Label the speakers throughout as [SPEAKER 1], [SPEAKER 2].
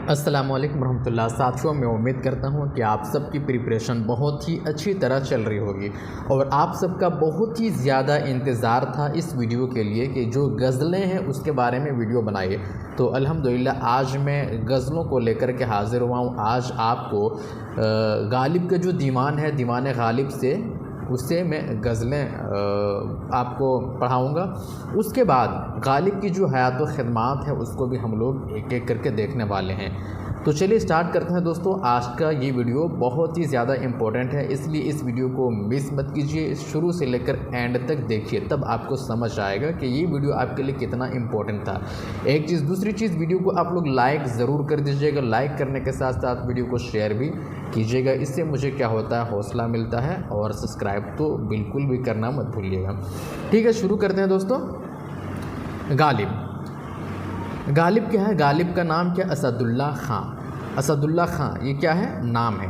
[SPEAKER 1] अस्सलाम वालेकुम रहमतुल्लाह। साथियों, मैं उम्मीद करता हूँ कि आप सबकी प्रिपरेशन बहुत ही अच्छी तरह चल रही होगी और आप सबका बहुत ही ज़्यादा इंतज़ार था इस वीडियो के लिए कि जो गज़लें हैं उसके बारे में वीडियो बनाइए। तो अल्हम्दुलिल्लाह आज मैं गज़लों को लेकर के हाज़िर हुआ हूँ। आज आपको गालिब का जो दीवान है, दीवान गालिब से उससे मैं गज़लें आपको पढ़ाऊँगा। उसके बाद गालिब की जो हयात व ख़िदमात है उसको भी हम लोग एक एक करके देखने वाले हैं। तो चलिए स्टार्ट करते हैं दोस्तों। आज का ये वीडियो बहुत ही ज़्यादा इम्पोर्टेंट है, इसलिए इस वीडियो को मिस मत कीजिए। शुरू से लेकर एंड तक देखिए, तब आपको समझ आएगा कि ये वीडियो आपके लिए कितना इम्पोर्टेंट था। एक चीज़, दूसरी चीज़, वीडियो को आप लोग लाइक ज़रूर कर दीजिएगा। लाइक करने के साथ साथ वीडियो को शेयर भी कीजिएगा। इससे मुझे क्या होता है, हौसला मिलता है। और सब्सक्राइब तो बिल्कुल भी करना मत भूलिएगा। ठीक है, शुरू करते हैं दोस्तों। गालिब क्या है? गालिब का नाम क्या? असदुल्ला ख़ां। असदुल्ला ख़ां ये क्या है? नाम है।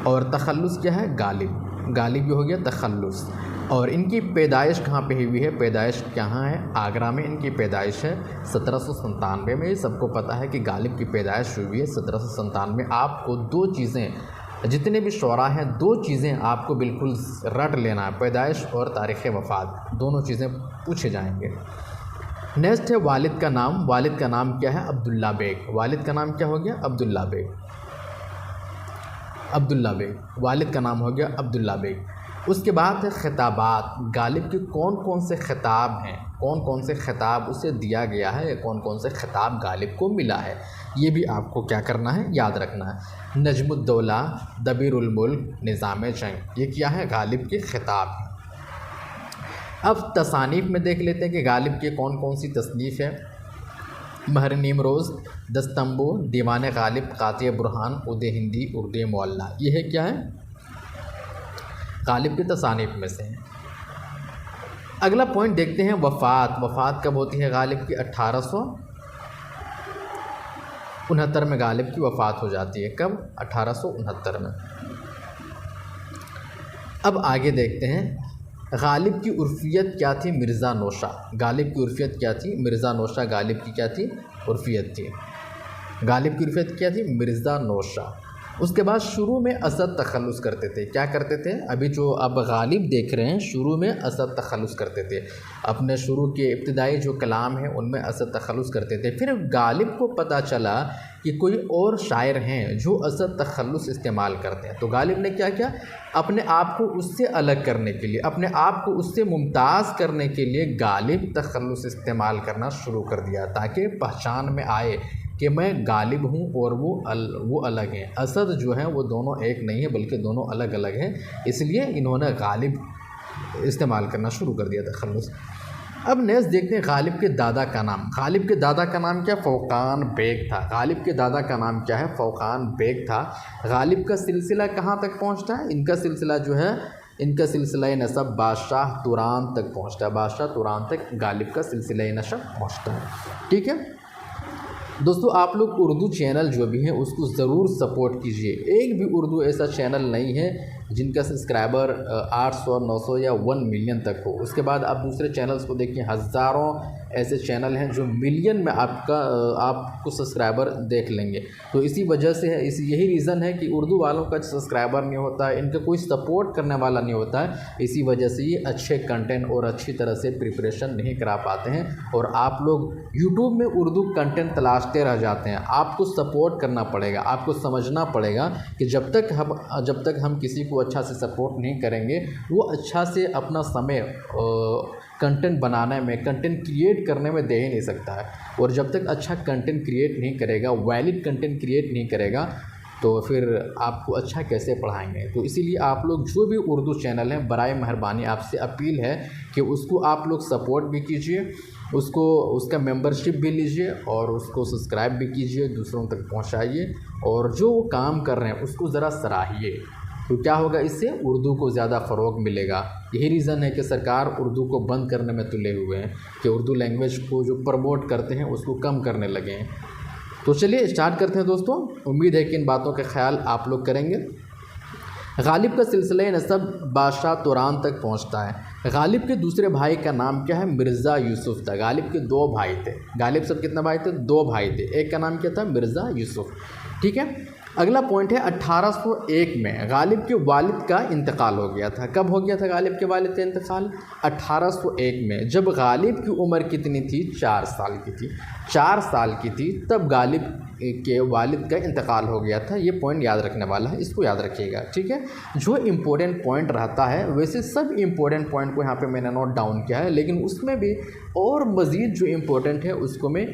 [SPEAKER 1] और तखल्लुस क्या है? गालिब ये हो गया तखल्लुस। और इनकी पैदाइश कहाँ पे हुई है? पैदाइश कहाँ है? आगरा में इनकी पैदाइश है 1797 में। ये सबको पता है कि गालिब की पैदाइश हुई है 1797। आपको दो चीज़ें, जितने भी शोरा हैं, दो चीज़ें आपको बिल्कुल रट लेना है, पैदाइश और तारीख़ वफ़ात, दोनों चीज़ें पूछे जाएंगे। नेक्स्ट है वालिद का नाम। वालिद का नाम क्या है? अब्दुल्ला बेग। वालिद का नाम क्या हो गया? अब्दुल्ला बेग। अब्दुल्ला बेग, वालिद का नाम हो गया अब्दुल्ला बेग। उसके बाद है खिताबात। गालिब के कौन कौन से खिताब हैं, कौन कौन से खिताब उसे दिया गया है, कौन कौन से खिताब गालिब को मिला है, ये भी आपको क्या करना है, याद रखना है। नजमुद्दौला, दबीरुल मुल्क, निज़ाम जंग, ये क्या है? गालिब के खिताब हैं। अब तसानीफ़ में देख लेते हैं कि गालिब के कौन कौन सी तसनीफ़ है। महर नीमरोज़, दस्तंबू, दीवान गालिब, क़ाती बुरहान, उदे हिंदी, उर्दू मुअल्ला, ये है क्या है? गालिब की तसानीफ़ में से है। अगला पॉइंट देखते हैं वफ़ात। वफ़ात कब होती है गालिब की? 1869 में गालिब की वफ़ात हो जाती है। कब? 1869 में। अब आगे देखते हैं गालिब की उर्फियत क्या थी? मिर्ज़ा नौशा। गालिब की उर्फियत क्या थी? मिर्ज़ा नौशा गालिब की क्या थी? उर्फियत थी। गालिब की उर्फियत क्या थी? मिर्ज़ा नौशा। उसके बाद शुरू में असद तखल्लुस करते थे। क्या करते थे? अभी जो अब गालिब देख रहे हैं, शुरू में असद तखल्लुस करते थे। अपने शुरू के इब्तिदाई जो कलाम हैं उनमें असद तखल्लुस करते थे। फिर गालिब को पता चला कि कोई और शायर हैं जो असद तखल्लुस इस्तेमाल करते हैं। तो गालिब ने क्या किया? अपने आप को उससे अलग करने के लिए, अपने आप को उससे मुमताज़ करने के लिए गालिब तखल्लुस इस्तेमाल करना शुरू कर दिया, ताकि पहचान में आए कि मैं गालिब हूँ और वो अलग हैं। असद जो है वो दोनों एक नहीं है, बल्कि दोनों अलग अलग हैं। इसलिए इन्होंने गालिब इस्तेमाल करना शुरू कर दिया तखल्लुस। अब नेक्स्ट देखते हैं गालिब के दादा का नाम। गालिब के दादा का नाम क्या? फ़ौक़ान बेग था। गालिब के दादा का नाम क्या है? फ़ौक़ान बेग था। गालिब का सिलसिला कहाँ तक पहुँचता है? इनका सिलसिला जो है, इनका सिलसिला नसब बादशाह तुरान तक पहुँचता है। बादशाह तुरान तक गालिब का सिलसिला नसब पहुँचता है। ठीक है दोस्तों, आप लोग उर्दू चैनल जो भी हैं उसको ज़रूर सपोर्ट कीजिए। एक भी उर्दू ऐसा चैनल नहीं है जिनका सब्सक्राइबर 800, 900 या 1 मिलियन तक हो। उसके बाद आप दूसरे चैनल्स को देखिए, हज़ारों ऐसे चैनल हैं जो मिलियन में आपको सब्सक्राइबर देख लेंगे। तो इसी वजह से है, यही रीज़न है कि उर्दू वालों का सब्सक्राइबर नहीं होता है, इनका कोई सपोर्ट करने वाला नहीं होता है। इसी वजह से ये अच्छे कंटेंट और अच्छी तरह से प्रिपरेशन नहीं करा पाते हैं और आप लोग यूट्यूब में उर्दू कंटेंट तलाशते रह जाते हैं। आपको सपोर्ट करना पड़ेगा, आपको समझना पड़ेगा कि जब तक हम किसी को अच्छा से सपोर्ट नहीं करेंगे, वो अच्छा से अपना समय कंटेंट बनाने में, कंटेंट क्रिएट करने में दे ही नहीं सकता है। और जब तक अच्छा कंटेंट क्रिएट नहीं करेगा, वैलिड कंटेंट क्रिएट नहीं करेगा, तो फिर आपको अच्छा कैसे पढ़ाएंगे। तो इसीलिए आप लोग जो भी उर्दू चैनल हैं, बराए मेहरबानी आपसे अपील है कि उसको आप लोग सपोर्ट भी कीजिए, उसका मेंबरशिप भी लीजिए और उसको सब्सक्राइब भी कीजिए, दूसरों तक पहुंचाइए और जो वो काम कर रहे हैं उसको ज़रा सराहिए। तो क्या होगा, इससे उर्दू को ज़्यादा फ़रोग़ मिलेगा। यही रीज़न है कि सरकार उर्दू को बंद करने में तुले हुए हैं कि उर्दू लैंग्वेज को जो प्रमोट करते हैं उसको कम करने लगे हैं। तो चलिए स्टार्ट करते हैं दोस्तों। उम्मीद है कि इन बातों का ख्याल आप लोग करेंगे। गालिब का सिलसिला नसब बादशाह तुरान तक पहुँचता है। गालिब के दूसरे भाई का नाम क्या है? मिर्ज़ा यूसुफ था। गालिब के 2 भाई थे। गालिब सब कितने भाई थे? 2 भाई थे। एक का नाम क्या था? मिर्ज़ा यूसुफ। ठीक है। अगला पॉइंट है 1801 में गालिब के वालिद का इंतकाल हो गया था। कब हो गया था गालिब के वालिद का इंतकाल? 1801 में। जब गालिब की उम्र कितनी थी? 4 साल की थी। 4 साल की थी तब गालिब के वालिद का इंतकाल हो गया था। ये पॉइंट याद रखने वाला है, इसको याद रखिएगा। ठीक है। जो इम्पोर्टेंट पॉइंट रहता है, वैसे सब इम्पोर्टेंट पॉइंट को यहाँ पे मैंने नोट डाउन किया है, लेकिन उसमें भी और मज़ीद जो इम्पोर्टेंट है उसको मैं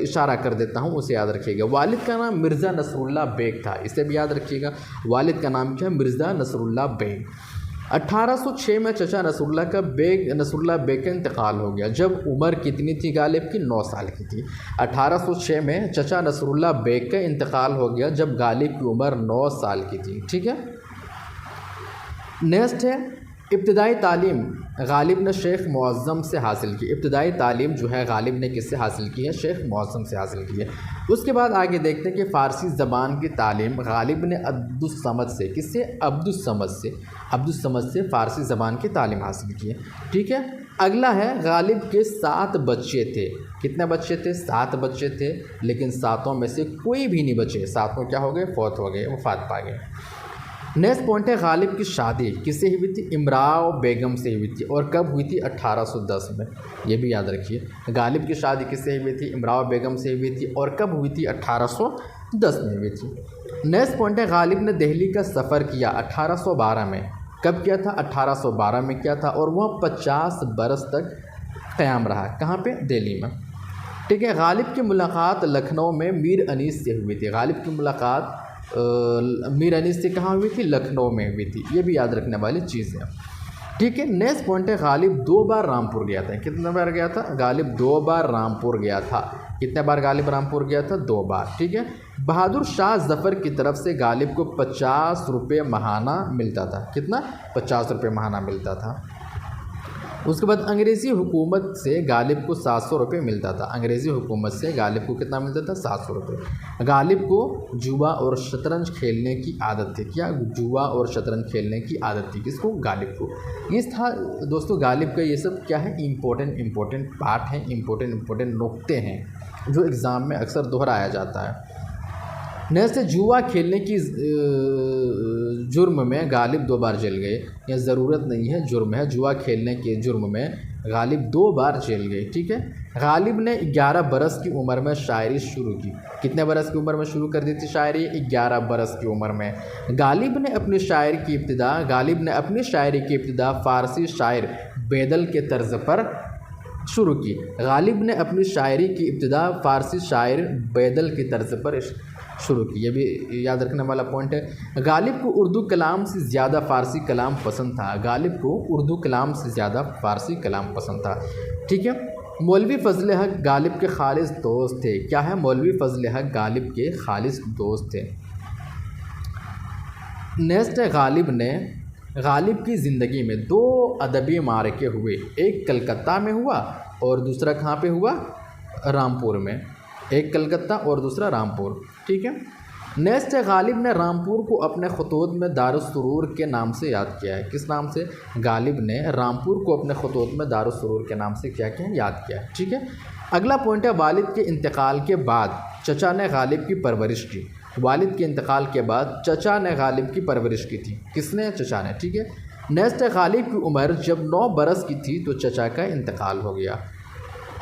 [SPEAKER 1] इशारा कर देता हूँ, उसे याद रखिएगा। वालिद का नाम मिर्ज़ा नसरुल्लाह बेग था, इसे भी याद रखिएगा। वालिद का नाम क्या है? Mirza Nasrallah bag. 1806 में चचा नसरुल्लाह बेग का इंतकाल हो गया। जब उम्र कितनी थी गालिब की? 9 साल की थी। 1806 में चचा नसरुल्लाह बेग का इंतकाल हो गया जब गालिब की उम्र 9 साल की थी। ठीक है। नेक्स्ट है इब्तदाई तालीम गालिब ने शेख मुअज़्ज़म से हासिल की। इब्तदाई तालीम जो है गालिब ने किससे हासिल की है? शेख मुअज़्ज़म से हासिल की है। उसके बाद आगे देखते हैं कि फ़ारसी ज़बान की तालीम गालिब ने अब्दुस समद से, किससे? अब्दुस समद से फ़ारसी ज़बान की तालीम हासिल की है। ठीक है। अगला है गालिब के 7 बच्चे थे। कितने बच्चे थे? 7 बच्चे थे, लेकिन 7 में से कोई भी नहीं बचे। 7 क्या हो गए? फौत हो गए, वफ़ात पा गए। नेक्स्ट पॉइंट है गालिब की शादी किससे हुई थी? इमराव बेगम से हुई थी। और कब हुई थी? 1810 में। ये भी याद रखिए। गालिब की शादी किससे हुई थी? इमराव बेगम से हुई थी। और कब हुई थी? 1810 में हुई थी। नेक्स्ट पॉइंट है गालिब ने दिल्ली का सफ़र किया 1812 में। कब किया था? 1812 में किया था। और वह 50 बरस तक क़याम रहा। कहाँ पे? दिल्ली में। ठीक है। गालिब की मुलाकात लखनऊ में मीर अनीस से हुई थी। गालिब की मुलाकात मीर अनीस से कहाँ हुई थी? लखनऊ में हुई थी। ये भी याद रखने वाली चीज़ है। ठीक है। नेक्स्ट पॉइंट है गालिब 2 बार रामपुर गया था। कितने बार गया था? गालिब 2 बार रामपुर गया था। कितने बार गालिब रामपुर गया था? 2 बार। ठीक है। बहादुर शाह ज़फ़र की तरफ से गालिब को 50 रुपये माहाना मिलता था। कितना? 50 रुपये माहाना मिलता था। उसके बाद अंग्रेज़ी हुकूमत से गालिब को 700 रुपये मिलता था। अंग्रेज़ी हुकूमत से गालिब को कितना मिलता था? 700 रुपये। गालिब को जुआ और शतरंज खेलने की आदत थी। क्या? जुआ और शतरंज खेलने की आदत थी। किसको? गालिब को। ये था दोस्तों गालिब का। ये सब क्या है? इम्पोर्टेंट पार्ट हैं, इम्पोर्टेंट नुक्ते हैं जो एग्ज़ाम में अक्सर दोहराया जाता है। नेक्स्ट है जुआ खेलने की जुर्म में गालिब 2 बार जेल गए। यह ज़रूरत नहीं है, जुर्म है। जुआ खेलने के जुर्म में गालिब 2 बार जेल गए। ठीक है। गालिब ने 11 बरस की उम्र में शायरी शुरू की। कितने बरस की उम्र में शुरू कर दी थी शायरी? 11 बरस की उम्र में। गालिब ने अपनी शायरी की इब्तिदा फ़ारसी शायर बेदल के तर्ज पर शुरू की। गालिब ने अपनी शायरी की इब्तिदा फ़ारसी शायर बेदल की तर्ज पर शुरू की। ये भी याद रखने वाला पॉइंट है। गालिब को उर्दू कलाम से ज़्यादा फ़ारसी कलाम पसंद था। गालिब को उर्दू कलाम से ज़्यादा फ़ारसी कलाम पसंद था। ठीक है। मौलवी फ़ज़ल हक गालिब के खालिस दोस्त थे। क्या है? मौलवी फ़ज़ल हक गालिब के खालिस दोस्त थे। नेक्स्ट है गालिब की ज़िंदगी में 2 अदबी मारके हुए। एक कलकत्ता में हुआ और दूसरा कहाँ पे हुआ? रामपुर में। एक कलकत्ता और दूसरा रामपुर। ठीक है। नेक्स्ट है गालिब ने रामपुर को अपने खतूत में दारुस्सुरूर के नाम से याद किया है। किस नाम से? गालिब ने रामपुर को अपने खतूत में दारुस्सुरूर के नाम से क्या किया? याद किया है। ठीक है। अगला पॉइंट है वालिद के इंतकाल के बाद चचा ने गालिब की परवरिश की। वालिद के इंतकाल के बाद चचा ने गालिब की परवरिश की थी। किसने? चचा ने। ठीक है। नेक्स्ट है गालिब की उम्र जब 9 बरस की थी तो चचा का इंतकाल हो गया।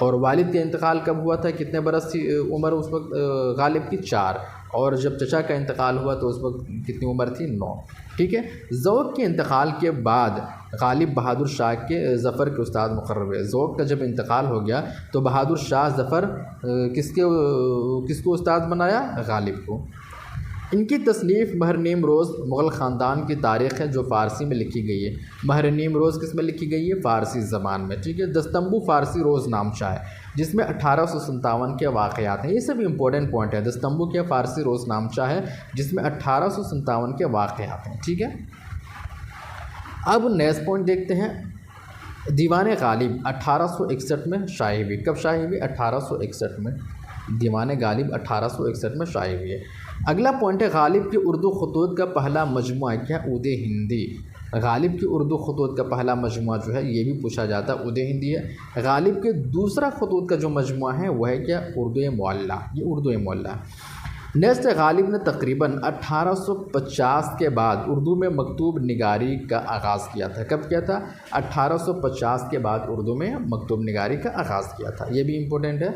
[SPEAKER 1] और वालिद का इंतकाल कब हुआ था? कितने बरस थी उम्र उस वक्त गालिब की? 4। और जब चचा का इंतकाल हुआ तो उस वक्त कितनी उम्र थी? 9। ठीक है। ज़ौक़ के इंतकाल के बाद गालिब बहादुर शाह के ज़फ़र के उस्ताद मुक़र्रर हुए। ज़ौक़ का जब इंतकाल हो गया तो बहादुर शाह ज़फ़र किसको उस्ताद बनाया? गालिब को। इनकी तसनीफ़ महरनीम रोज़ मुग़ल ख़ानदान की तारीख़ है जो फ़ारसी में लिखी गई है। महरनीम रोज़ किस में लिखी गई है? फ़ारसी ज़बान में। ठीक है। दस्तंबू फ़ारसी रोज़ नामचा है जिसमें 1857 के वाक़यात हैं। ये सब इंपॉर्टेंट पॉइंट है। दस्तंबू क्या? फ़ारसी रोज़ नामचा है जिसमें 1857 के वाक़यात हैं। ठीक है। अब नेक्स्ट पॉइंट देखते हैं। दीवान गालिब 1861 में शाये हुई। कब शाये हुई? 1861 में। दीवान गालिब 1861 में शाये हुई है। अगला पॉइंट है गालिब की उर्दू खतूत का पहला मजमुआ क्या? ऊद हिंदी। गालिब की उर्दू खतूत का पहला मजमुआ जो है ये भी पूछा जाता है, उदय हिंदी है। गालिब के दूसरा खतूत का जो मजमुआ है वह है क्या, उर्दू मुअल्ला, ये उर्दू मुअल्ला। नेक्स्ट, गालिब ने तकरीबन 1850 के बाद उर्दू में मकतूब निगारी का आगाज़ किया था। कब किया था? 1850 के बाद उर्दू में मकतूब निगारी का आगाज़ किया था, ये भी इम्पोर्टेंट है।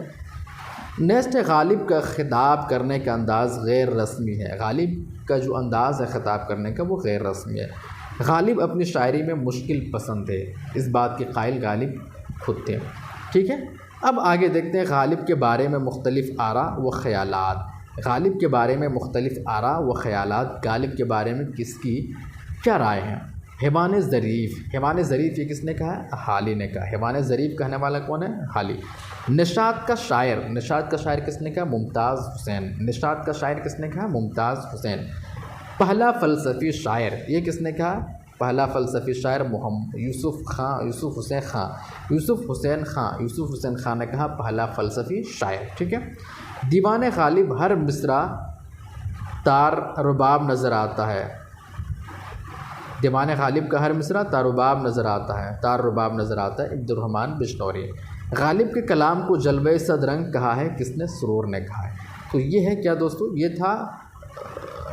[SPEAKER 1] नेक्स्ट है, गालिब का खिताब करने का अंदाज़ गैर रस्मी है। गालिब का जो अंदाज़ है खिताब करने का वो गैर रस्मी है। गालिब अपनी शायरी में मुश्किल पसंद थे, इस बात के कायल गालिब खुद थे। ठीक है, अब आगे देखते हैं गालिब के बारे में मुख्तलिफ़ आरा व ख़यालात। गालिब के बारे में मुख्तलिफ़ आरा व ख़यालात, गालिब के बारे में किसकी क्या राय है? हिमान ज़रीफ़, हिमान ज़रीफ़ ये किसने कहा है? हाली ने कहा। हिमान ज़रीफ़ कहने वाला कौन है? हाली। निशात का शायर, निशात का शायर किसने कहा? मुमताज़ हुसैन। निशात का शायर किसने कहा? मुमताज़ हुसैन। पहला फ़लसफ़ी शायर, ये किसने कहा? पहला फ़लसफ़ी शायर यूसुफ़ खां, यूसुफ़ हुसैन खां, यूसुफ़ हुसैन खां, यूसुफ़ हुसैन खां ने कहा पहला फ़लसफ़ी शायर। ठीक है। दीवान गालिब हर मिसरा तार रुबाब नज़र आता है। दीवान गालिब का हर मिसरा तारुबाब नज़र आता है, तार रुबाब नज़र आता है। अब्दुर्रहमान बिश्नौरी। गालिब के कलाम को जलवे सदरंग कहा है किसने? सुरूर ने कहा है। तो ये है क्या दोस्तों, ये था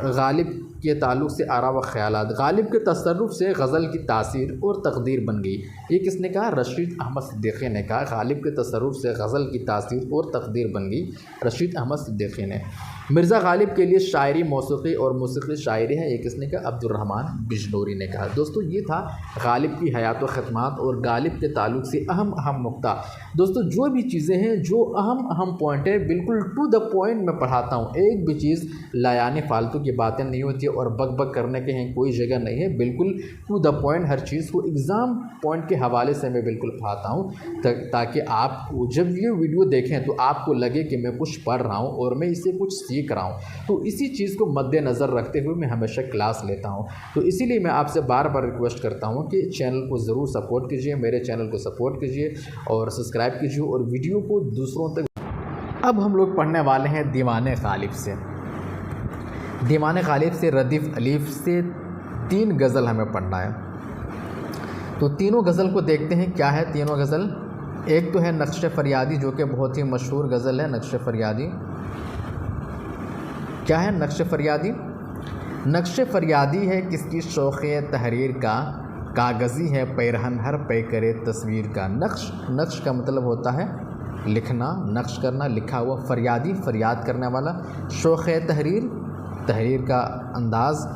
[SPEAKER 1] गालिब के ताल्लुक़ से आरा व ख़यालात। गालिब के तसर्रुफ़ से गज़ल की तासीर और तकदीर बन गई, ये किसने कहा? रशीद अहमद सिद्दीक़ी ने कहा। गालिब के तसर्रुफ़ से गज़ल की तासीर और तकदीर बन गई, रशीद अहमद सिद्दीक़ी ने। मिर्ज़ा गालिब के लिए शायरी मौसीक़ी और मौसीक़ी शायरी है, ये किसने कहा? अब्दुर्रहमान बिजनौरी ने कहा। दोस्तों ये था गालिब की हयात व ख़िदमत और गालिब के ताल्लुक़ से अहम अहम नुक्ता। दोस्तों जो भी चीज़ें हैं, जो अहम अहम पॉइंट है, बिल्कुल टू द पॉइंट मैं पढ़ाता हूँ। एक भी चीज़ लायानी फालतू की बातें नहीं होती और बक बक करने के हैं कोई जगह नहीं है, बिल्कुल टू द पॉइंट हर चीज़ को एग्ज़ाम पॉइंट के हवाले से मैं बिल्कुल पढ़ाता हूँ, ताकि आप जब ये वीडियो देखें तो आपको लगे कि मैं कुछ पढ़ रहा हूँ और मैं इससे कुछ सीख रहा हूँ। तो इसी चीज़ को मद्देनज़र रखते हुए मैं हमेशा क्लास लेता हूँ। तो इसीलिए मैं आपसे बार बार रिक्वेस्ट करता हूँ कि चैनल को ज़रूर सपोर्ट कीजिए, मेरे चैनल को सपोर्ट कीजिए और सब्सक्राइब कीजिए और वीडियो को दूसरों तक। अब हम लोग पढ़ने वाले हैं दीवाने गालिब से। दीवाने गालिब से रदीफ़ अलीफ़ से 3 गज़ल हमें पढ़ना है। तो तीनों गज़ल को देखते हैं क्या है तीनों गज़ल। एक तो है नक्श फ़रियादी, जो कि बहुत ही मशहूर गज़ल है। नक्श फ़रियादी क्या है? नक्श फ़रियादी, नक्श फ़रियादी है किसकी शौक़े तहरीर का, कागज़ी है पैरहन हर पे करे तस्वीर का। नक्श, नक्श का मतलब होता है लिखना, नक्श करना, लिखा हुआ। फ़रियादी, फ़रियाद करने वाला। शौक़े तहरीर, तहरीर का अंदाज़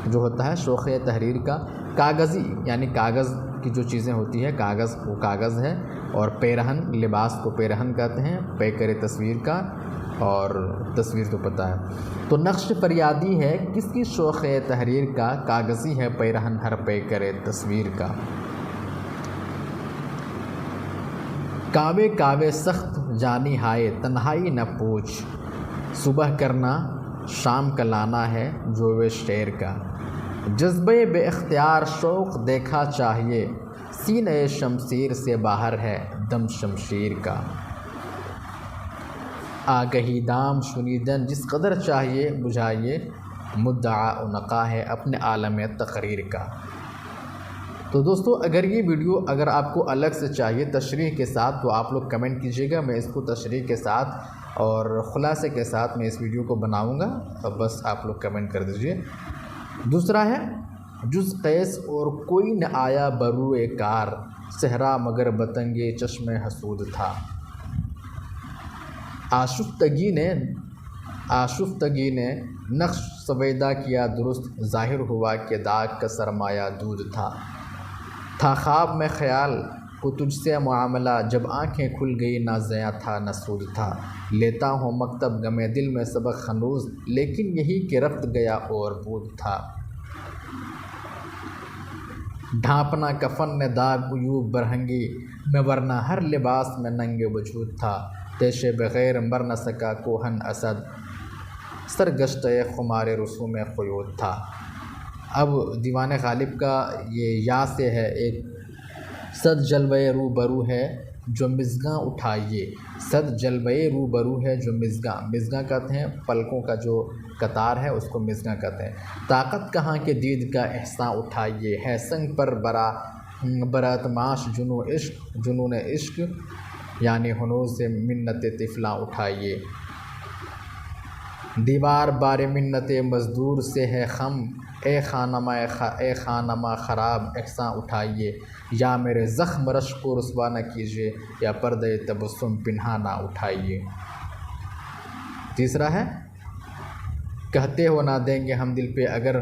[SPEAKER 1] जो होता है शौक़े तहरीर का। कागज़ी यानी कागज़ की जो चीज़ें होती है, कागज़, वो कागज़ है। और पैरहन, लिबास को पैरहन कहते हैं, पे करे तस्वीर का, और तस्वीर तो पता है। तो नक्श फ़रियादी है किसकी शौक़े तहरीर का, कागज़ी है पैरहन हर पे करे तस्वीर का। कावे कावे सख्त जानी हाय तन्हाई न पूछ, सुबह करना शाम का लाना है जो वे शेर का। जज्बे बेख्तियार शौक़ देखा चाहिए, सीने शमशीर से बाहर है दम शमशीर का। आगही दाम शुनीदन जिस कदर चाहिए बुझाइए, मुद्दा उनका है अपने आलम तकरीर का। तो दोस्तों अगर ये वीडियो अगर आपको अलग से चाहिए तशरीह के साथ तो आप लोग कमेंट कीजिएगा, मैं इसको तशरीह के साथ और ख़ुलासे के साथ मैं इस वीडियो को बनाऊँगा। अब बस आप लोग कमेंट कर दीजिए। दूसरा है जुज़ कैस और कोई न आया बरूए कार, सहरा मगर बतंगे चश्मे हसूद था। आशुफ्तगी ने नक्श सवेदा किया दुरुस्त, ज़ाहिर हुआ कि दाग का सरमाया दूध था। ख्वाब में ख़याल को तुझसे मामला, जब आँखें खुल गई ना ज़या था न सूद था। लेता हूँ मकतब गमे दिल में सबक खनूज़, लेकिन यही कि रफ्त गया और बूद था। ढांपना कफन ने दाग उयूब बरहंगी में, वरना हर लिबास में नंगे वजूद था। तेशे बग़ैर मर न सका कोहन असद, सरगश्त खुमार रसूम क़ुयूद था। अब दीवाने गालिब का ये या से है, एक सद जलवे रूबरू है जो मिज़गा उठाइए। सद जलवे रूबरू है जो मिज़गा, मिज़गा कहते हैं पलकों का जो कतार है उसको मिज़गा कहते हैं। ताकत कहाँ के दीद का एहसान उठाइए, है संग पर बरातमाश जुनून इश्क यानी हुनूर से मिन्नत तिफला उठाइए। दीवार बारे मिन्नत मज़दूर से है खम, ए खानमा ख़राब एहसान उठाइए। या मेरे ज़ख्म रश को रुसवा न कीजिए, या पर्दे तबस्सुम पिन्हा ना उठाइए। तीसरा है कहते हो ना देंगे हम दिल पे अगर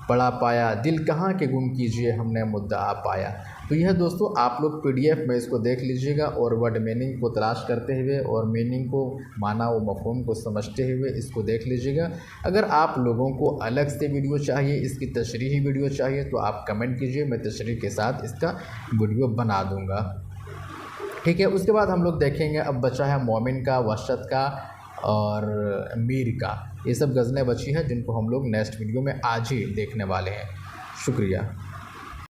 [SPEAKER 1] पड़ा पाया, दिल कहाँ के गुम कीजिए हमने मुद्दा पाया। तो यह दोस्तों आप लोग PDF में इसको देख लीजिएगा और वर्ड मीनिंग को तलाश करते हुए और मीनिंग को माना व मफ़हूम को समझते हुए इसको देख लीजिएगा। अगर आप लोगों को अलग से वीडियो चाहिए, इसकी तशरीही वीडियो चाहिए तो आप कमेंट कीजिए, मैं तशरीह के साथ इसका वीडियो बना दूँगा। ठीक है, उसके बाद हम लोग देखेंगे अब बचा है मोमिन का, वहशत का और मीर का। ये सब गज़लें बची हैं जिनको हम लोग नेक्स्ट वीडियो में आज ही देखने वाले हैं। शुक्रिया।